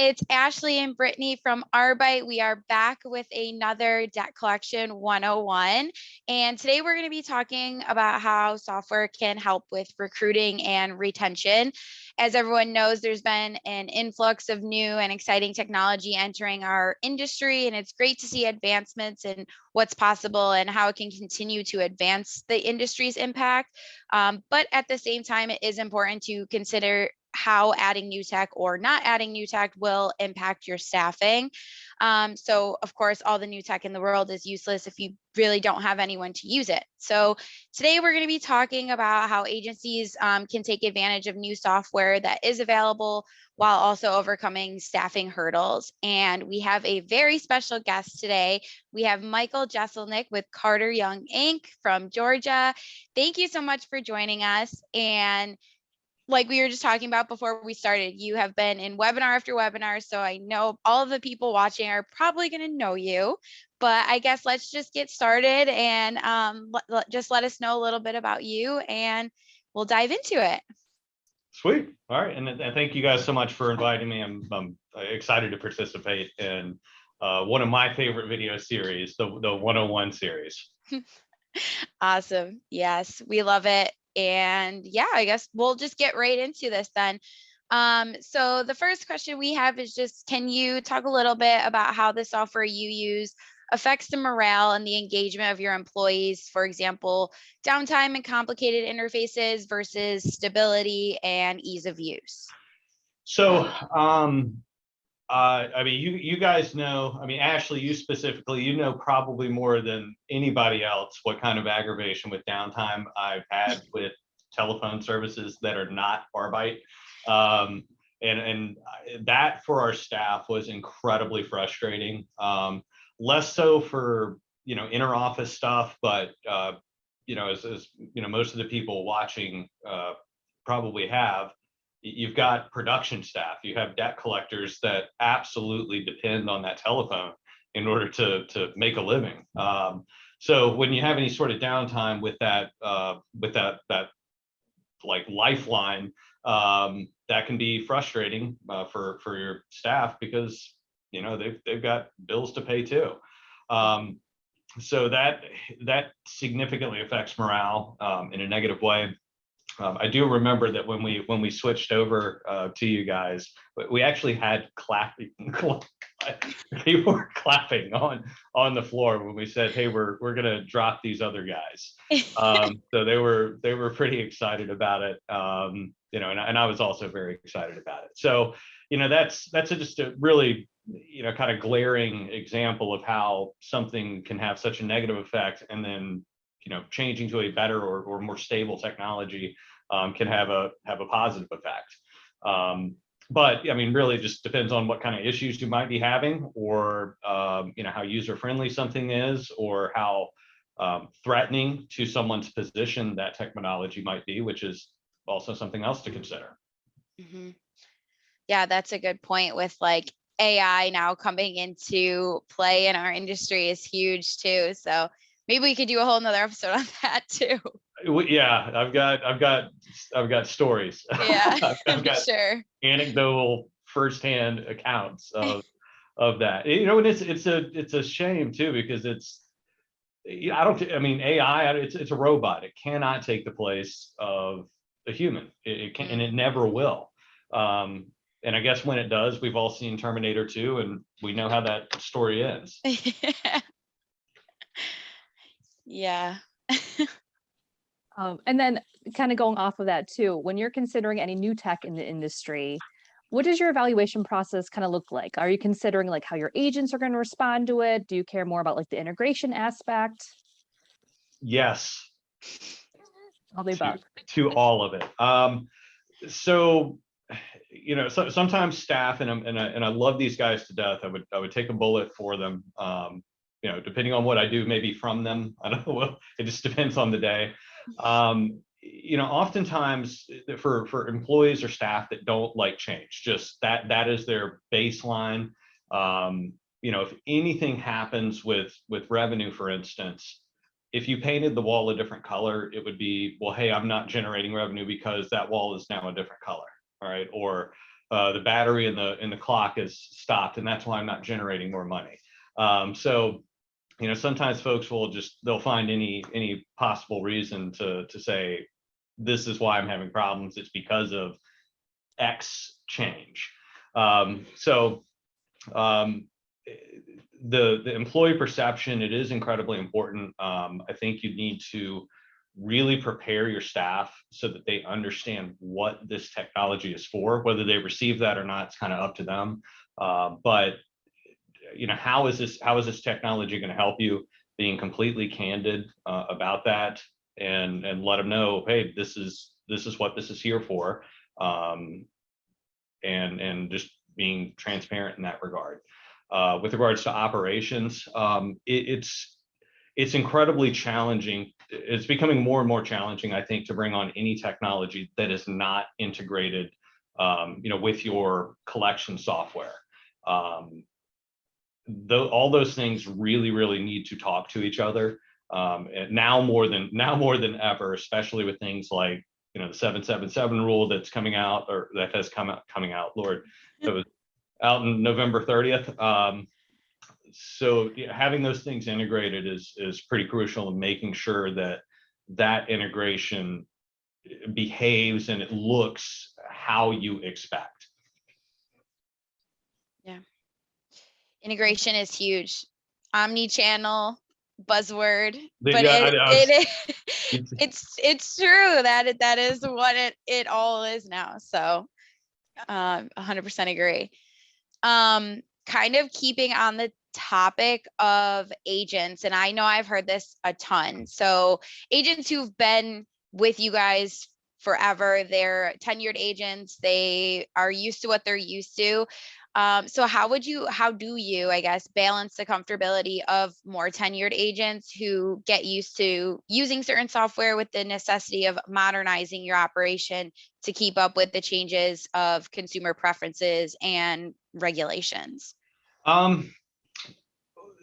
It's Ashley and Brittany from Arbite. We are back with another Debt Collection 101. And today we're going to be talking about how software can help with recruiting and retention. As everyone knows, there's been an influx of new and exciting technology entering our industry, and it's great to see advancements in what's possible and how it can continue to advance the industry's impact. But at the same time, it is important to consider how adding new tech or not adding new tech will impact your staffing. So of course, all the new tech in the world is useless if you really don't have anyone to use it. So today we're going to be talking about how agencies can take advantage of new software that is available while also overcoming staffing hurdles. And we have a very special guest today. We have Michael Jeselnik with Carter Young Inc. from Georgia. Thank you so much for joining us. And like we were just talking about before we started, you have been in webinar after webinar, so I know all of the people watching are probably going to know you, but I guess let's just get started and just let us know a little bit about you and we'll dive into it. Sweet. All right. And thank you guys so much for inviting me. I'm excited to participate in one of my favorite video series, the 101 series. Awesome. Yes, we love it. And yeah, I guess we'll just get right into this then. So the first question we have is just, can you talk a little bit about how the software you use affects the morale and the engagement of your employees? For example, downtime and complicated interfaces versus stability and ease of use. So, I mean, you guys know, I mean, Ashley, you specifically, you know probably more than anybody else what kind of aggravation with downtime I've had with telephone services that are not Arbite. And that for our staff was incredibly frustrating. Less so for, inter-office stuff, but, as most of the people watching probably have, you've got production staff, you have debt collectors that absolutely depend on that telephone in order to make a living. So when you have any sort of downtime with that like lifeline, that can be frustrating for your staff because they've got bills to pay too. So that significantly affects morale in a negative way. I do remember that when we switched over to you guys, we actually had clapping. People were clapping on the floor when we said, "Hey, we're gonna drop these other guys." So they were pretty excited about it, and I was also very excited about it. So that's just a really kind of glaring example of how something can have such a negative effect, and then changing to a better or more stable technology can have a positive effect. But I mean, really just depends on what kind of issues you might be having, or how user-friendly something is, or how threatening to someone's position that technology might be, which is also something else to consider. Mm-hmm. Yeah, that's a good point with like AI now coming into play in our industry is huge too. So maybe we could do a whole nother episode on that too. Yeah, I've got stories. Yeah, I've got sure. Anecdotal firsthand accounts of that. And it's a shame too, because I mean, AI, it's a robot. It cannot take the place of a human. It can, and it never will. And I guess when it does, we've all seen Terminator 2, and we know how that story ends. Yeah. And then kind of going off of that too, when you're considering any new tech in the industry, what does your evaluation process kind of look like? Are you considering like how your agents are going to respond to it? Do you care more about like the integration aspect? Yes. All the above. To all of it. So sometimes staff, and I love these guys to death. I would take a bullet for them. Depending on what I do, maybe from them. I don't know. It just depends on the day. Oftentimes for employees or staff that don't like change, just that is their baseline. If anything happens with revenue, for instance, if you painted the wall a different color, it would be, well, hey, I'm not generating revenue because that wall is now a different color. All right. Or the battery in the clock is stopped, and that's why I'm not generating more money. So, sometimes folks they'll find any possible reason to say, this is why I'm having problems. It's because of X change. So the employee perception, it is incredibly important. I think you need to really prepare your staff so that they understand what this technology is for. Whether they receive that or not, it's kind of up to them. But how is this technology going to help you? Being completely candid about that, and let them know, hey, this is what this is here for, and just being transparent in that regard. With regards to operations, it's incredibly challenging. It's becoming more and more challenging, I think, to bring on any technology that is not integrated, with your collection software. All those things really need to talk to each other. And now more than ever, especially with things like the 777 rule that's coming out, or that has coming out. Lord, that was out in November 30th. So having those things integrated is pretty crucial, in making sure that integration behaves and it looks how you expect. Yeah. Integration is huge. Omni-channel buzzword, but it's true that is what it all is now. So 100% agree. Kind of keeping on the topic of agents, and I know I've heard this a ton. So agents who've been with you guys forever, they're tenured agents, they are used to what they're used to. So how do you, I guess, balance the comfortability of more tenured agents who get used to using certain software with the necessity of modernizing your operation to keep up with the changes of consumer preferences and regulations?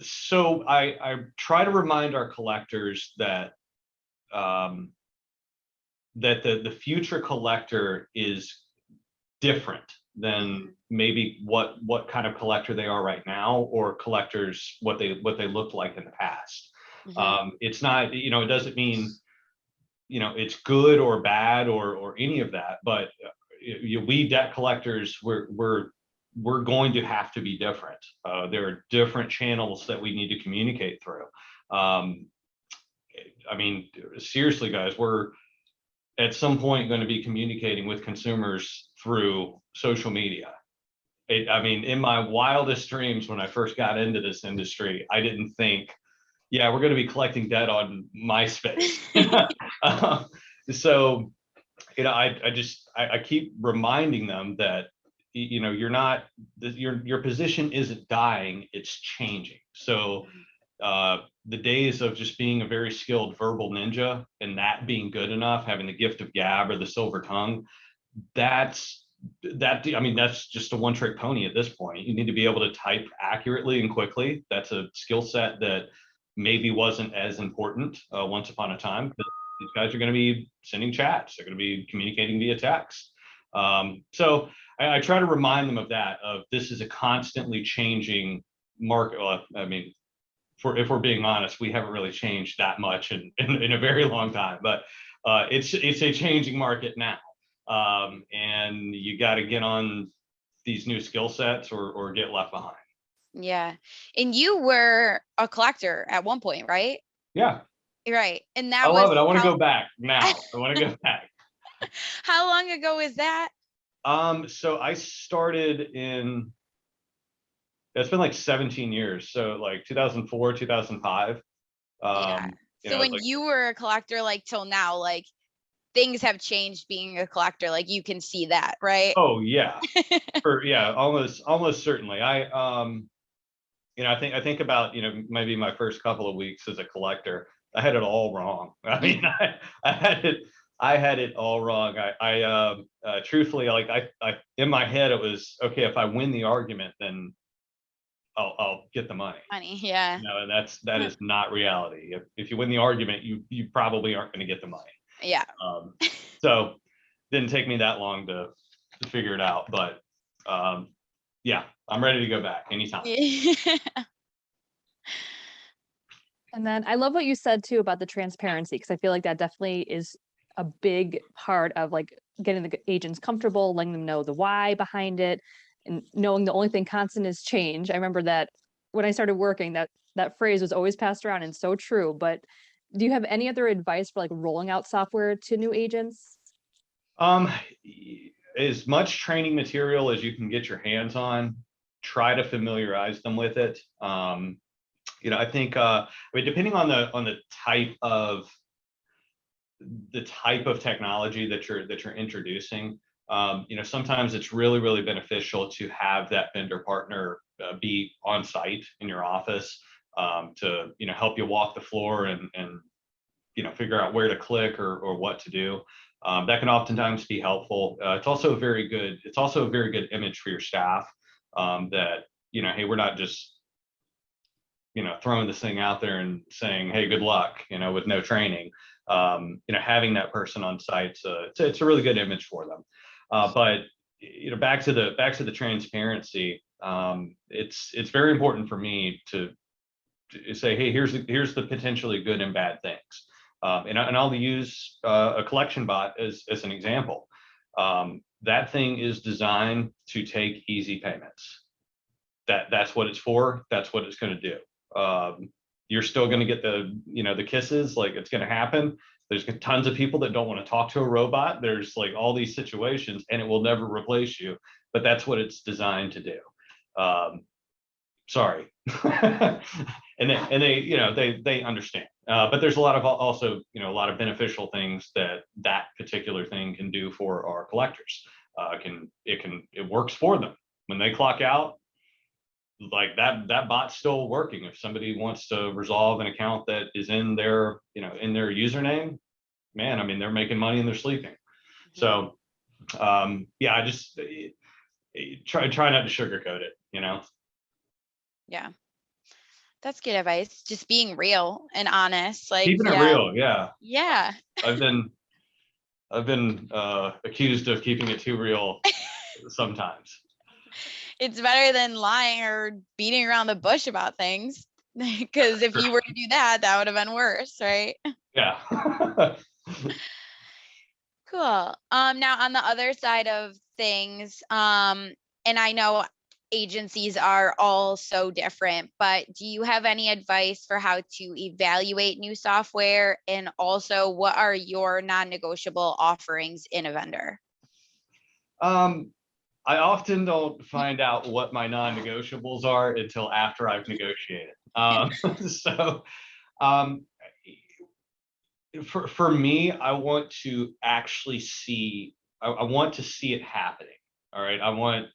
So I try to remind our collectors that the future collector is different than maybe what kind of collector they are right now, or collectors what they looked like in the past. It's not, it doesn't mean it's good or bad or any of that, but we debt collectors, we're going to have to be different. There are different channels that we need to communicate through. I mean, seriously, guys, we're at some point going to be communicating with consumers through social media. I mean, in my wildest dreams, when I first got into this industry, I didn't think, yeah, we're going to be collecting debt on MySpace. So, I keep reminding them that, you're not, your position isn't dying, it's changing. So the days of just being a very skilled verbal ninja and that being good enough, having the gift of gab or the silver tongue, that's just a one-trick pony at this point. You need to be able to type accurately and quickly. That's a skill set that maybe wasn't as important once upon a time. These guys are going to be sending chats. They're going to be communicating via text. So I try to remind them of that, of this is a constantly changing market. Well, I mean, if we're being honest, we haven't really changed that much in a very long time, but it's a changing market now. And you got to get on these new skill sets or get left behind. Yeah. And you were a collector at one point, right? Yeah. Right. And that I love was it. I want to go back now. I want to go back. How long ago was that? So I started it's been like 17 years. So like 2004, 2005. Yeah. So when you were a collector, like till now, like things have changed being a collector. Like you can see that, right? Oh yeah. Almost certainly. I think about, maybe my first couple of weeks as a collector, I had it all wrong. I mean, I had it all wrong. I truthfully, like I in my head, it was, okay, if I win the argument, then I'll get the money. Yeah. No, and that is not reality. If you win the argument, you probably aren't going to get the money. Yeah. So didn't take me that long to figure it out, but yeah, I'm ready to go back anytime. And then I love what you said too about the transparency, because I feel like that definitely is a big part of like getting the agents comfortable, letting them know the why behind it, and knowing the only thing constant is change. I remember that when I started working, that phrase was always passed around and so true. But do you have any other advice for like rolling out software to new agents? Um, as much training material as you can get your hands on, try to familiarize them with it. I think I mean, depending on the type of technology that you're introducing, sometimes it's really beneficial to have that vendor partner be on site in your office, to help you walk the floor and figure out where to click or what to do. That can oftentimes be helpful. It's also a very good image for your staff, that hey, we're not just throwing this thing out there and saying, hey, good luck, with no training. Having that person on site, it's a really good image for them. But back to the transparency. It's very important for me to say, hey, here's the potentially good and bad things. And I'll use a collection bot as an example. That thing is designed to take easy payments. That's what it's for. That's what it's going to do. You're still going to get the kisses, like it's going to happen. There's tons of people that don't want to talk to a robot. There's like all these situations, and it will never replace you, but that's what it's designed to do. Sorry. and they understand, but there's a lot of also a lot of beneficial things that particular thing can do for our collectors. It works for them when they clock out. Like that bot's still working. If somebody wants to resolve an account that is in their username, man, I mean, they're making money and they're sleeping. So yeah, I just try not to sugarcoat it, Yeah, that's good advice. Just being real and honest, like keeping it real. Yeah. I've been accused of keeping it too real sometimes. It's better than lying or beating around the bush about things, because if you were to do that would have been worse, right? Yeah. Cool. Now on the other side of things, and I know agencies are all so different, but do you have any advice for how to evaluate new software? And also, what are your non-negotiable offerings in a vendor? I often don't find out what my non-negotiables are until after I've negotiated. So for me, I want to actually see. I want to see it happening. All right. I want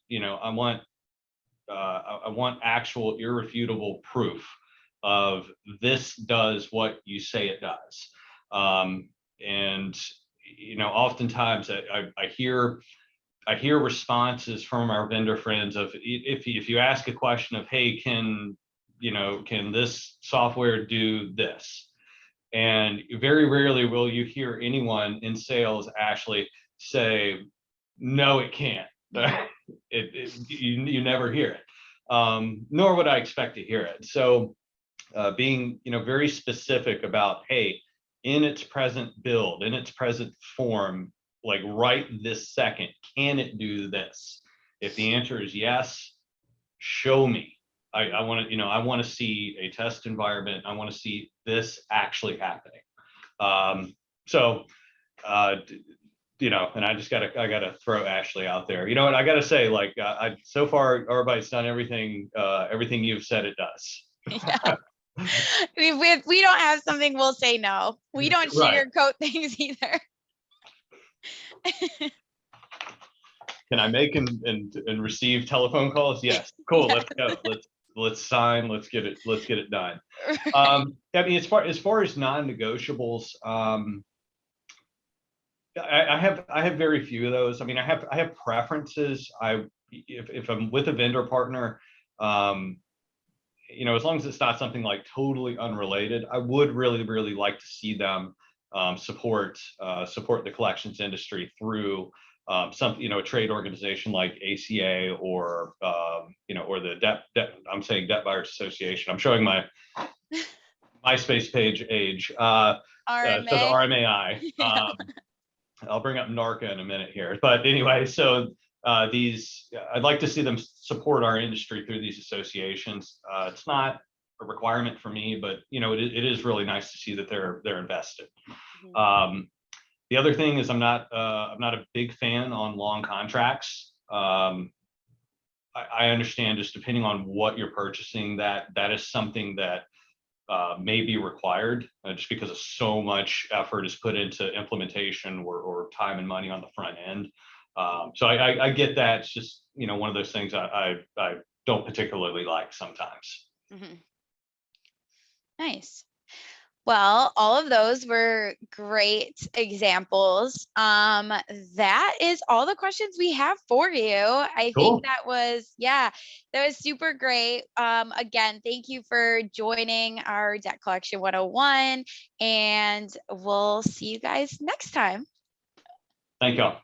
actual irrefutable proof of this does what you say it does. And oftentimes I hear responses from our vendor friends of, if you ask a question of, hey, can this software do this? And very rarely will you hear anyone in sales actually say, no, it can't. You never hear it, nor would I expect to hear it. So being very specific about, hey, in its present build, in its present form, like right this second, can it do this? If the answer is yes, show me. I want to see a test environment. I want to see this actually happening. So and I gotta throw Ashley out there. You know what? I gotta say, like, so far, Arbite's done everything you've said it does. Yeah. If we don't have something, we'll say no. We don't sugarcoat things either. Can I make and receive telephone calls? Yes. Cool. Let's go. Let's sign. Let's get it done. I mean, as far as non-negotiables, I have very few of those. I mean, I have preferences. If I'm with a vendor partner, as long as it's not something like totally unrelated, I would really like to see them support the collections industry through some, a trade organization like ACA or, or the I'm saying Debt Buyers Association. I'm showing my MySpace page age. So the RMA. RMAI. I'll bring up NARCA in a minute here. But anyway, so I'd like to see them support our industry through these associations. It's not a requirement for me, but it is really nice to see that they're invested. The other thing is I'm not a big fan on long contracts. I understand, just depending on what you're purchasing, that is something that may be required, just because of so much effort is put into implementation or time and money on the front end. So I get that. It's just one of those things I don't particularly like sometimes. Nice. Well, all of those were great examples. That is all the questions we have for you. I think that was super great. Again, thank you for joining our Debt Collection 101, and we'll see you guys next time. Thank y'all.